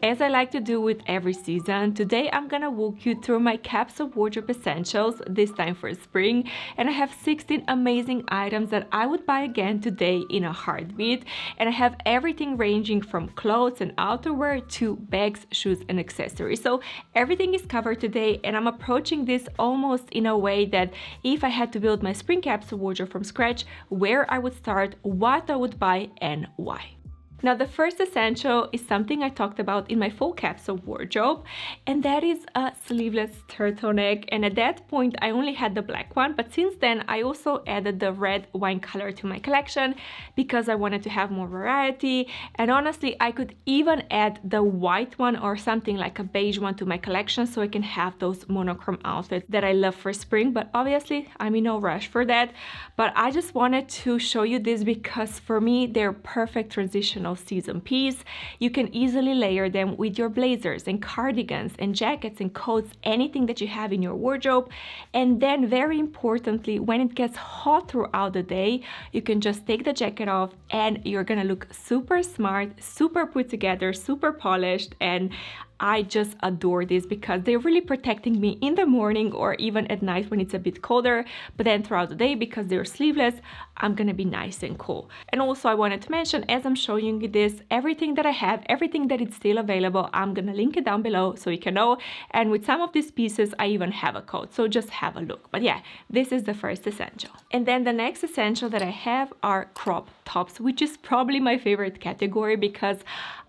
As I like to do with every season, today I'm gonna walk you through my capsule wardrobe essentials, this time for spring, and I have 16 amazing items that I would buy again today in a heartbeat, and I have everything ranging from clothes and outerwear to bags, shoes, and accessories. So everything is covered today, and I'm approaching this almost in a way that if I had to build my spring capsule wardrobe from scratch, where I would start, what I would buy, and why. Now, the first essential is something I talked about in my full capsule wardrobe, and that is a sleeveless turtleneck. And at that point, I only had the black one, but since then, I also added the red wine color to my collection because I wanted to have more variety. And honestly, I could even add the white one or something like a beige one to my collection so I can have those monochrome outfits that I love for spring. But obviously, I'm in no rush for that. But I just wanted to show you this because for me, they're perfect transitional season piece. You can easily layer them with your blazers and cardigans and jackets and coats, anything that you have in your wardrobe. And then very importantly, when it gets hot throughout the day, you can just take the jacket off and you're gonna look super smart, super put together, super polished. And I just adore this because they're really protecting me in the morning or even at night when it's a bit colder, but then throughout the day, because they're sleeveless, I'm gonna be nice and cool. And also I wanted to mention, as I'm showing you this, everything that I have, everything that is still available, I'm gonna link it down below so you can know. And with some of these pieces, I even have a code, so just have a look. But yeah, this is the first essential. And then the next essential that I have are crop tops, which is probably my favorite category because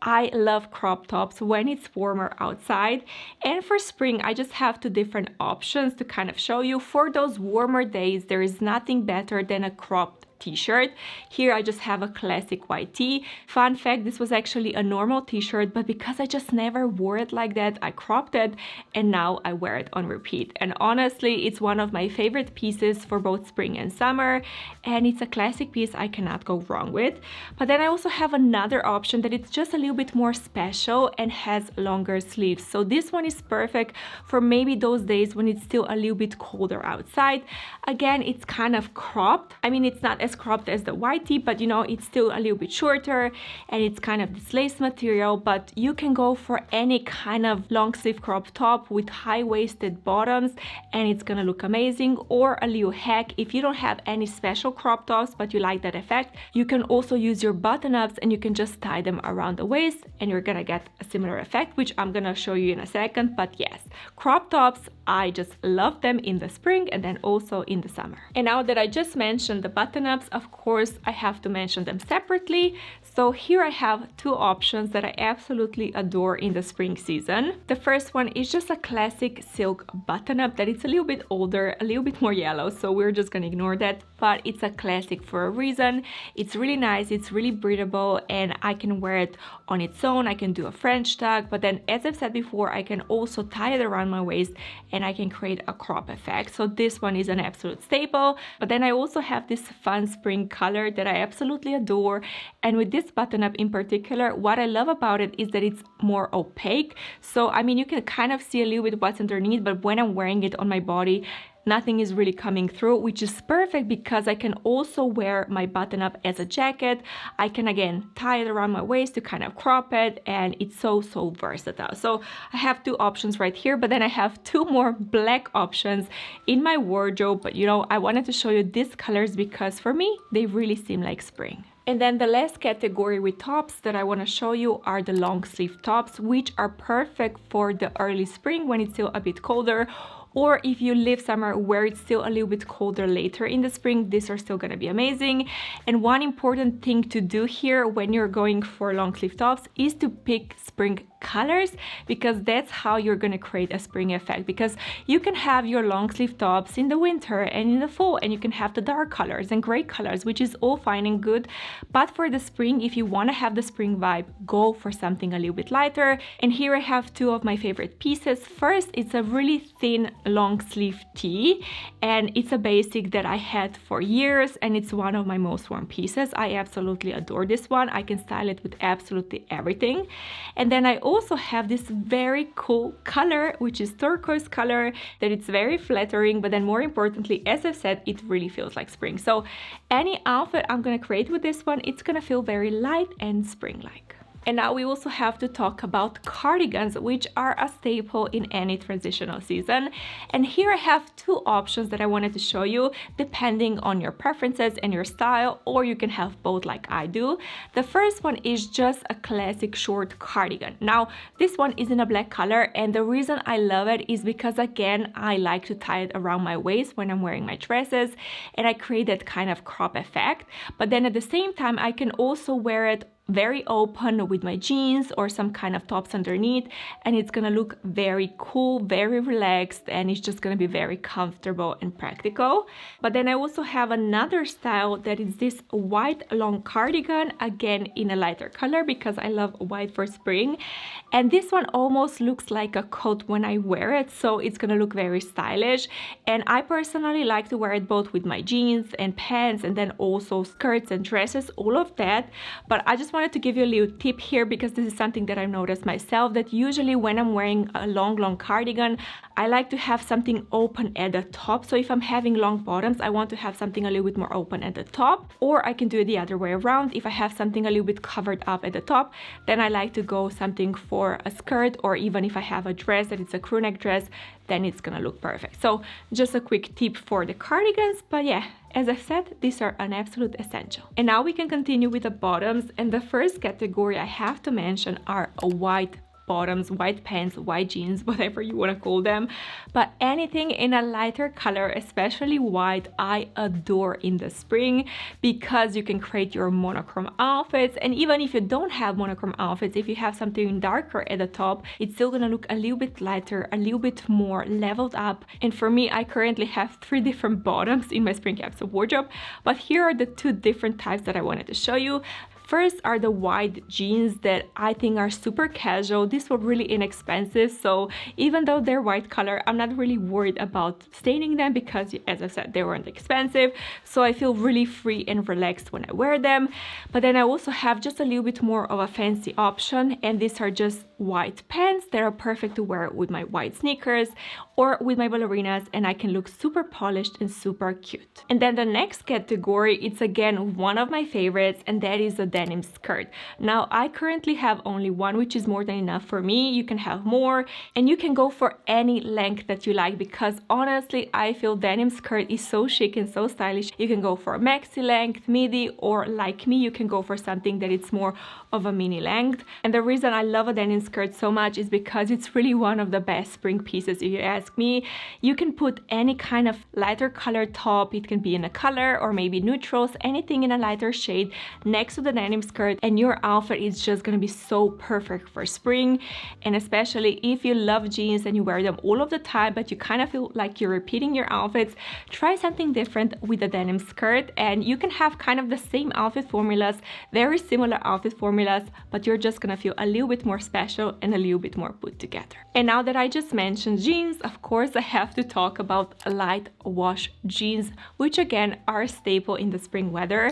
I love crop tops when it's warmer outside. And for spring, I just have two different options to kind of show you. For those warmer days, there is nothing better than a cropped t-shirt. Here I just have a classic white tee. Fun fact, this was actually a normal t-shirt, but because I just never wore it like that, I cropped it and now I wear it on repeat. And honestly, it's one of my favorite pieces for both spring and summer, and it's a classic piece I cannot go wrong with. But then I also have another option that it's just a little bit more special and has longer sleeves. So this one is perfect for maybe those days when it's still a little bit colder outside. Again, it's kind of cropped. I mean, it's not as cropped as the white tee, but you know, it's still a little bit shorter and it's kind of this lace material. But you can go for any kind of long sleeve crop top with high-waisted bottoms and it's gonna look amazing. Or a little hack, if you don't have any special crop tops but you like that effect, you can also use your button-ups and you can just tie them around the waist and you're gonna get a similar effect, which I'm gonna show you in a second. But yes, crop tops, I just love them in the spring and then also in the summer. And now that I just mentioned the button-ups, of course, I have to mention them separately. So here I have two options that I absolutely adore in the spring season. The first one is just a classic silk button-up that it's a little bit older, a little bit more yellow, so we're just gonna ignore that, but it's a classic for a reason. It's really nice, it's really breathable, and I can wear it on its own. I can do a French tuck, but then as I've said before, I can also tie it around my waist and I can create a crop effect. So this one is an absolute staple. But then I also have this fun spring color that I absolutely adore. And with this button up in particular, what I love about it is that it's more opaque. So I mean, you can kind of see a little bit what's underneath, but when I'm wearing it on my body, nothing is really coming through, which is perfect because I can also wear my button up as a jacket. I can again tie it around my waist to kind of crop it, and it's so versatile. So I have two options right here, but then I have two more black options in my wardrobe. But you know, I wanted to show you these colors because for me, they really seem like spring. And then the last category with tops that I want to show you are the long sleeve tops, which are perfect for the early spring when it's still a bit colder, or if you live somewhere where it's still a little bit colder later in the spring, these are still gonna be amazing. And one important thing to do here when you're going for long sleeve tops is to pick spring colors, because that's how you're going to create a spring effect. Because you can have your long sleeve tops in the winter and in the fall, and you can have the dark colors and gray colors, which is all fine and good. But for the spring, if you want to have the spring vibe, go for something a little bit lighter. And here I have two of my favorite pieces. First, it's a really thin long sleeve tee, and it's a basic that I had for years, and it's one of my most worn pieces. I absolutely adore this one. I can style it with absolutely everything. And then I also have this very cool color, which is turquoise color, that it's very flattering, but then more importantly, as I've said, it really feels like spring. So any outfit I'm gonna create with this one, it's gonna feel very light and spring-like. And now we also have to talk about cardigans, which are a staple in any transitional season. And here I have two options that I wanted to show you depending on your preferences and your style, or you can have both like I do. The first one is just a classic short cardigan. Now this one is in a black color, and the reason I love it is because again I like to tie it around my waist when I'm wearing my dresses, and I create that kind of crop effect. But then at the same time I can also wear it very open with my jeans or some kind of tops underneath, and it's gonna look very cool, very relaxed, and it's just gonna be very comfortable and practical. But then I also have another style that is this white long cardigan, again in a lighter color because I love white for spring. And this one almost looks like a coat when I wear it, so it's gonna look very stylish. And I personally like to wear it both with my jeans and pants, and then also skirts and dresses, all of that. But I just wanted to give you a little tip here because this is something that I've noticed myself, that usually when I'm wearing a long cardigan, I like to have something open at the top. So if I'm having long bottoms, I want to have something a little bit more open at the top, or I can do it the other way around. If I have something a little bit covered up at the top, then I like to go something for a skirt, or even if I have a dress that it's a crew neck dress, then it's gonna look perfect. So just a quick tip for the cardigans, but yeah, as I said, these are an absolute essential. And now we can continue with the bottoms, and the first category I have to mention are white bottoms, white pants, white jeans, whatever you want to call them. But anything in a lighter color, especially white, I adore in the spring because you can create your monochrome outfits. And even if you don't have monochrome outfits, if you have something darker at the top, it's still gonna look a little bit lighter, a little bit more leveled up. And for me, I currently have 3 different bottoms in my spring capsule wardrobe, but here are the 2 different types that I wanted to show you. First are the white jeans that I think are super casual. These were really inexpensive, so even though they're white color, I'm not really worried about staining them because, as I said, they weren't expensive. So I feel really free and relaxed when I wear them. But then I also have just a little bit more of a fancy option, and these are just white pants that are perfect to wear with my white sneakers or with my ballerinas, and I can look super polished and super cute. And then the next category, it's again one of my favorites, and that is the denim skirt. Now I currently have only one, which is more than enough for me. You can have more, and you can go for any length that you like, because honestly I feel denim skirt is so chic and so stylish. You can go for a maxi length, midi, or like me, you can go for something that it's more of a mini length. And the reason I love a denim skirt so much is because it's really one of the best spring pieces, if you ask me. You can put any kind of lighter color top, it can be in a color or maybe neutrals, anything in a lighter shade next to the denim skirt, and your outfit is just gonna be so perfect for spring. And especially if you love jeans and you wear them all of the time, but you kind of feel like you're repeating your outfits, try something different with the denim skirt, and you can have kind of the same outfit formulas, very similar outfit formulas, but you're just gonna feel a little bit more special and a little bit more put together. And now that I just mentioned jeans, of course I have to talk about light wash jeans, which again are a staple in the spring weather.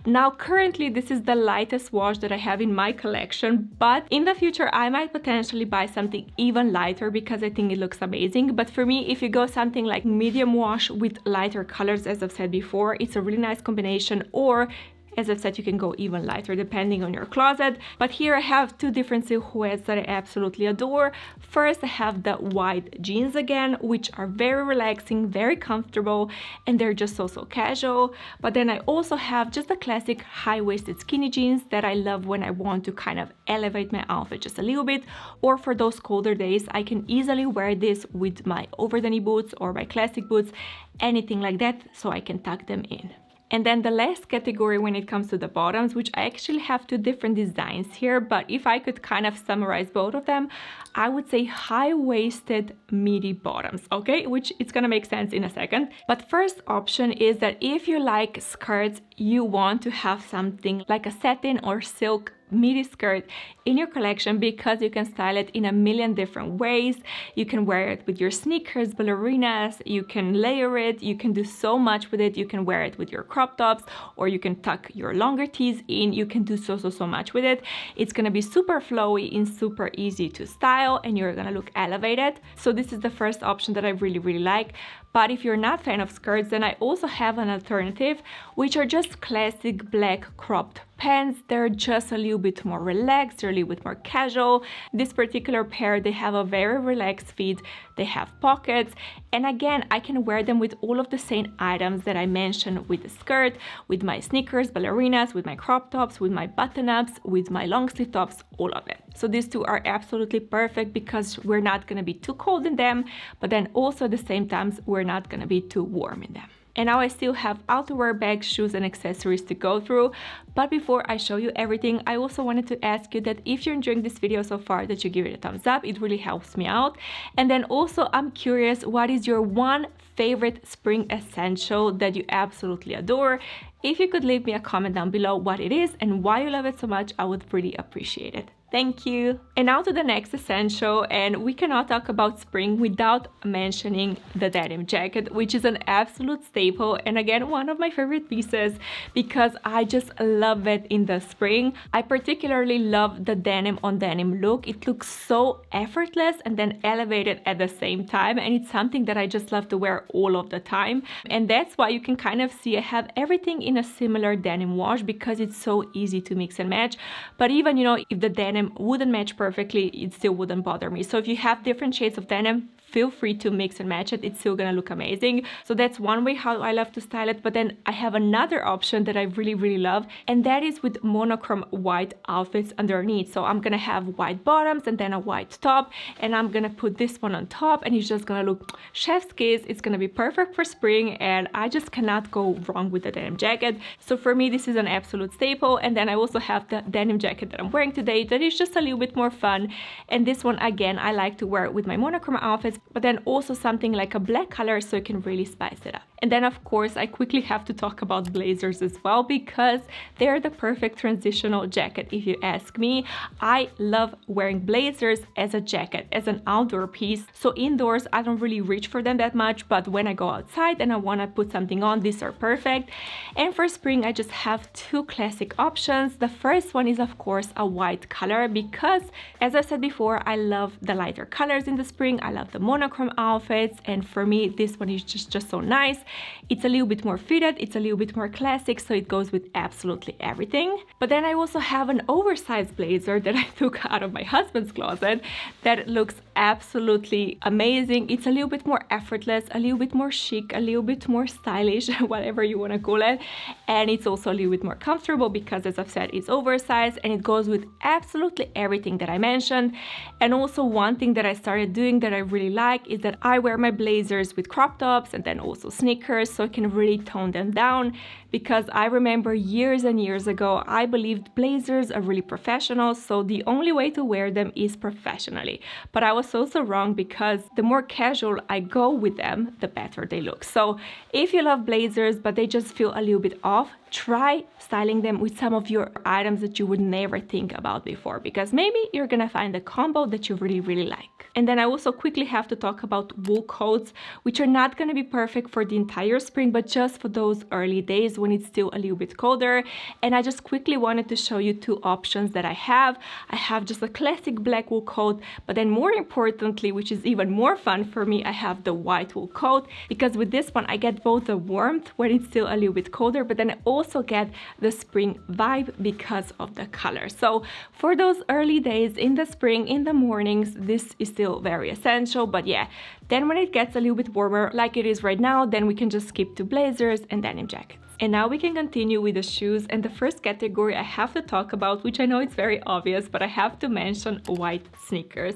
Now currently this is the lightest wash that I have in my collection, but in the future I might potentially buy something even lighter because I think it looks amazing. But for me, if you go something like medium wash with lighter colors, as I've said before, it's a really nice combination, or as I've said, you can go even lighter depending on your closet. But here I have 2 different silhouettes that I absolutely adore. First, I have the white jeans again, which are very relaxing, very comfortable, and they're just so casual. But then I also have just the classic high-waisted skinny jeans that I love when I want to kind of elevate my outfit just a little bit, or for those colder days, I can easily wear this with my over-the-knee boots or my classic boots, anything like that, so I can tuck them in. And then the last category when it comes to the bottoms, which I actually have 2 different designs here, but if I could kind of summarize both of them, I would say high-waisted midi bottoms, okay? Which it's gonna make sense in a second. But first option is that if you like skirts, you want to have something like a satin or silk midi skirt in your collection, because you can style it in a million different ways. You can wear it with your sneakers, ballerinas, you can layer it, you can do so much with it. You can wear it with your crop tops, or you can tuck your longer tees in. You can do so much with it. It's gonna be super flowy and super easy to style, and you're gonna look elevated. So this is the first option that I really like. But if you're not a fan of skirts, then I also have an alternative, which are just classic black cropped pants. They're just a little bit more relaxed, they're a little bit more casual. This particular pair, they have a very relaxed fit, they have pockets, and again, I can wear them with all of the same items that I mentioned, with the skirt, with my sneakers, ballerinas, with my crop tops, with my button-ups, with my long sleeve tops, all of it. So these two are absolutely perfect because we're not gonna be too cold in them, but then also at the same time, we're not gonna be too warm in them. And now I still have outerwear, bags, shoes, and accessories to go through. But before I show you everything, I also wanted to ask you that if you're enjoying this video so far, that you give it a thumbs up. It really helps me out. And then also, I'm curious, what is your one favorite spring essential that you absolutely adore? If you could leave me a comment down below what it is and why you love it so much, I would really appreciate it. Thank you. And now to the next essential, and we cannot talk about spring without mentioning the denim jacket, which is an absolute staple, and again, one of my favorite pieces because I just love it in the spring. I particularly love the denim on denim look. It looks so effortless and then elevated at the same time, and it's something that I just love to wear all of the time. And that's why you can kind of see I have everything in a similar denim wash because it's so easy to mix and match. But even, you know, if the denim wouldn't match perfectly, it still wouldn't bother me. So if you have different shades of denim, feel free to mix and match it. It's still gonna look amazing. So that's one way how I love to style it. But then I have another option that I really love, and that is with monochrome white outfits underneath. So I'm gonna have white bottoms and then a white top, and I'm gonna put this one on top, and it's just gonna look chef's kiss. It's gonna be perfect for spring, and I just cannot go wrong with the denim jacket. So for me, this is an absolute staple. And then I also have the denim jacket that I'm wearing today that is just a little bit more fun. And this one, again, I like to wear with my monochrome outfits, but then also something like a black color so you can really spice it up. And then of course I quickly have to talk about blazers as well because they're the perfect transitional jacket if you ask me. I love wearing blazers as a jacket, as an outdoor piece. So indoors I don't really reach for them that much, but when I go outside and I want to put something on, these are perfect. And for spring I just have two classic options. The first one is of course a white color because, as I said before, I love the lighter colors in the spring. I love the monochrome outfits, and for me this one is just so nice. It's a little bit more fitted, it's a little bit more classic, so it goes with absolutely everything. But then I also have an oversized blazer that I took out of my husband's closet that looks absolutely amazing. It's a little bit more effortless, a little bit more chic, a little bit more stylish, whatever you want to call it. And it's also a little bit more comfortable because, as I've said, it's oversized and it goes with absolutely everything that I mentioned. And also one thing that I started doing that I really like is that I wear my blazers with crop tops and then also sneakers, so I can really tone them down, because I remember years and years ago I believed blazers are really professional, so the only way to wear them is professionally. But I was also wrong because the more casual I go with them, the better they look. So if you love blazers but they just feel a little bit off, try styling them with some of your items that you would never think about before, because maybe you're gonna find a combo that you really like. And then I also quickly have to talk about wool coats, which are not gonna be perfect for the entire spring, but just for those early days when it's still a little bit colder. And I just quickly wanted to show you two options that I have. I have just a classic black wool coat, but then more importantly, which is even more fun for me, I have the white wool coat, because with this one I get both the warmth when it's still a little bit colder, but then I also get the spring vibe because of the color. So for those early days in the spring, in the mornings, this is still very essential. But yeah, then when it gets a little bit warmer like it is right now, then we can just skip to blazers and denim jackets. And now we can continue with the shoes, and the first category I have to talk about, which I know it's very obvious, but I have to mention white sneakers.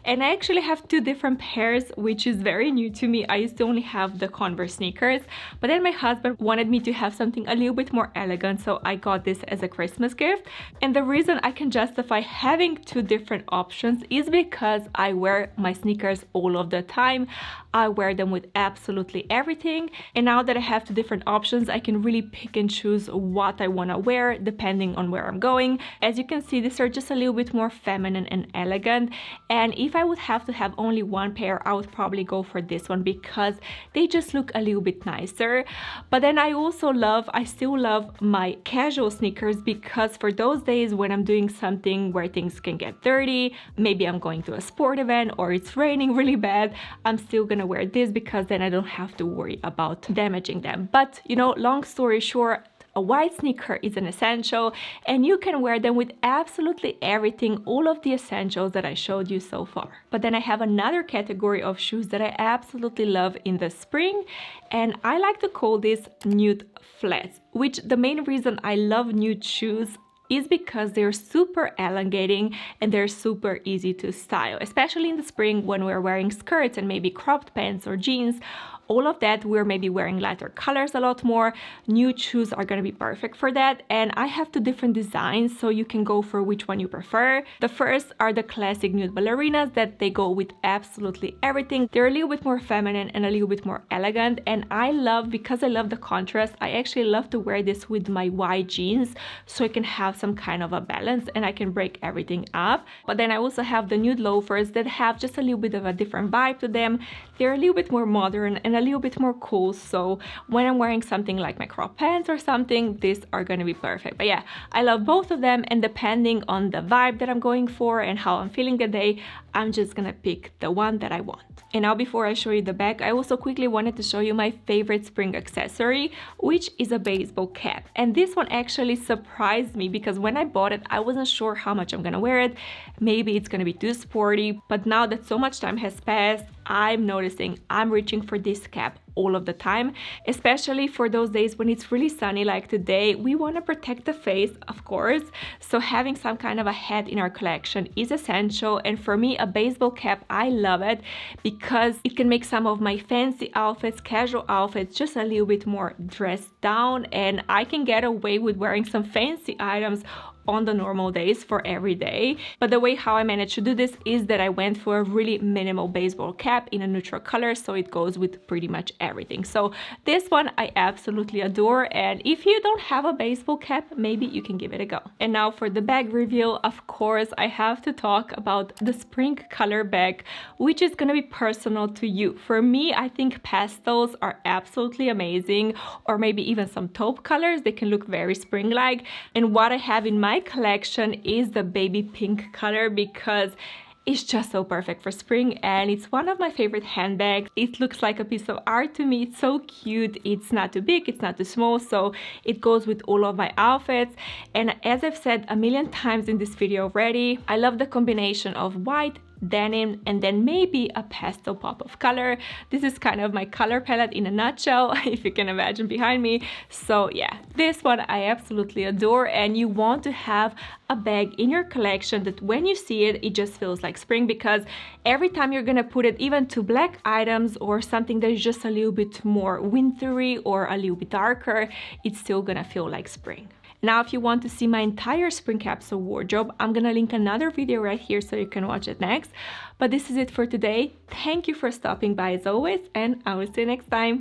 And I actually have two different pairs, which is very new to me. I used to only have the Converse sneakers, but then my husband wanted me to have something a little bit more elegant, so I got this as a Christmas gift. And the reason I can justify having two different options is because I wear my sneakers all of the time. I wear them with absolutely everything, and now that I have two different options, I can really pick and choose what I want to wear depending on where I'm going. As you can see, these are just a little bit more feminine and elegant, and if I would have to have only one pair, I would probably go for this one because they just look a little bit nicer. But then I still love my casual sneakers, because for those days when I'm doing something where things can get dirty, maybe I'm going to a sport event or it's raining really bad, I'm still gonna wear this because then I don't have to worry about damaging them. But you know, long story short, A white sneaker is an essential, and you can wear them with absolutely everything, all of the essentials that I showed you so far. But then I have another category of shoes that I absolutely love in the spring, and I like to call this nude flats, which the main reason I love nude shoes is because they're super elongating and they're super easy to style, especially in the spring when we're wearing skirts and maybe cropped pants or jeans. All of that, we're maybe wearing lighter colors a lot more. Nude shoes are gonna be perfect for that, and I have two different designs, so you can go for which one you prefer. The first are the classic nude ballerinas that they go with absolutely everything. They're a little bit more feminine and a little bit more elegant, and I love, because I love the contrast, I actually love to wear this with my white jeans so I can have some kind of a balance and I can break everything up. But then I also have the nude loafers that have just a little bit of a different vibe to them. They're a little bit more modern and a little bit more cool, so when I'm wearing something like my crop pants or something, these are gonna be perfect. But yeah, I love both of them, and depending on the vibe that I'm going for and how I'm feeling the day, I'm just gonna pick the one that I want. And now before I show you the bag, I also quickly wanted to show you my favorite spring accessory, which is a baseball cap. And this one actually surprised me because when I bought it, I wasn't sure how much I'm gonna wear it. Maybe it's gonna be too sporty, but now that so much time has passed, I'm noticing I'm reaching for this cap all of the time, especially for those days when it's really sunny like today. We want to protect the face, of course, so having some kind of a hat in our collection is essential. And for me, a baseball cap, I love it because it can make some of my fancy outfits, casual outfits, just a little bit more dressed down, and I can get away with wearing some fancy items on the normal days for every day. But the way how I managed to do this is that I went for a really minimal baseball cap in a neutral color, so it goes with pretty much everything. So this one I absolutely adore, and if you don't have a baseball cap, maybe you can give it a go. And now for the bag reveal, of course I have to talk about the spring color bag, which is gonna be personal to you. For me, I think pastels are absolutely amazing, or maybe even some taupe colors. They can look very spring-like, and what I have in my collection is the baby pink color because it's just so perfect for spring, and it's one of my favorite handbags. It looks like a piece of art to me. It's so cute. It's not too big, it's not too small, so it goes with all of my outfits. And as I've said a million times in this video already, I love the combination of white, denim, and then maybe a pastel pop of color. This is kind of my color palette in a nutshell, if you can imagine behind me. So yeah, this one I absolutely adore, and you want to have a bag in your collection that when you see it, it just feels like spring, because every time you're gonna put it even to black items or something that is just a little bit more wintry or a little bit darker, it's still gonna feel like spring. Now, if you want to see my entire spring capsule wardrobe, I'm gonna link another video right here so you can watch it next. But this is it for today. Thank you for stopping by as always, and I will see you next time.